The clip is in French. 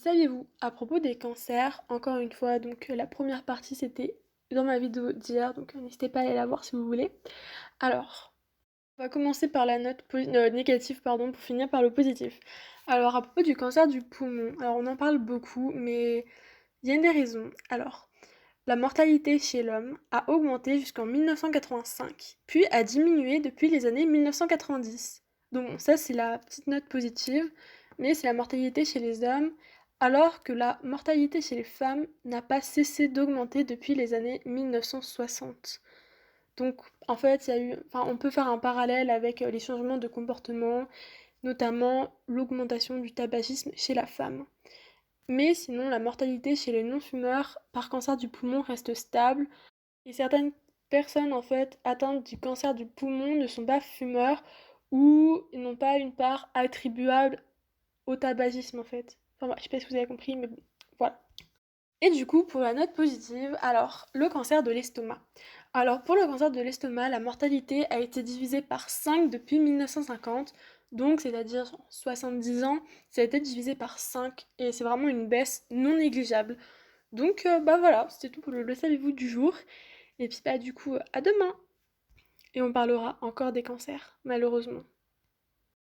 Saviez-vous, à propos des cancers, encore une fois, donc la première partie c'était dans ma vidéo d'hier, donc n'hésitez pas à aller la voir si vous voulez. Alors, on va commencer par la note négative, pardon, pour finir par le positif. Alors, à propos du cancer du poumon, alors on en parle beaucoup, mais il y a des raisons. Alors, la mortalité chez l'homme a augmenté jusqu'en 1985, puis a diminué depuis les années 1990. Donc bon, ça c'est la petite note positive, mais c'est la mortalité chez les hommes, alors que la mortalité chez les femmes n'a pas cessé d'augmenter depuis les années 1960. Donc en fait, on peut faire un parallèle avec les changements de comportement, notamment l'augmentation du tabagisme chez la femme. Mais sinon, la mortalité chez les non-fumeurs par cancer du poumon reste stable et certaines personnes en fait atteintes du cancer du poumon ne sont pas fumeurs ou ils n'ont pas une part attribuable au tabagisme en fait. Enfin bref, je sais pas si vous avez compris, mais bon, voilà. Et du coup, pour la note positive, alors le cancer de l'estomac. Alors pour le cancer de l'estomac, la mortalité a été divisée par 5 depuis 1950, donc c'est-à-dire 70 ans, ça a été divisé par 5 et c'est vraiment une baisse non négligeable. Donc bah voilà, c'était tout pour le savez-vous du jour. Et puis bah du coup, à demain. Et on parlera encore des cancers, malheureusement.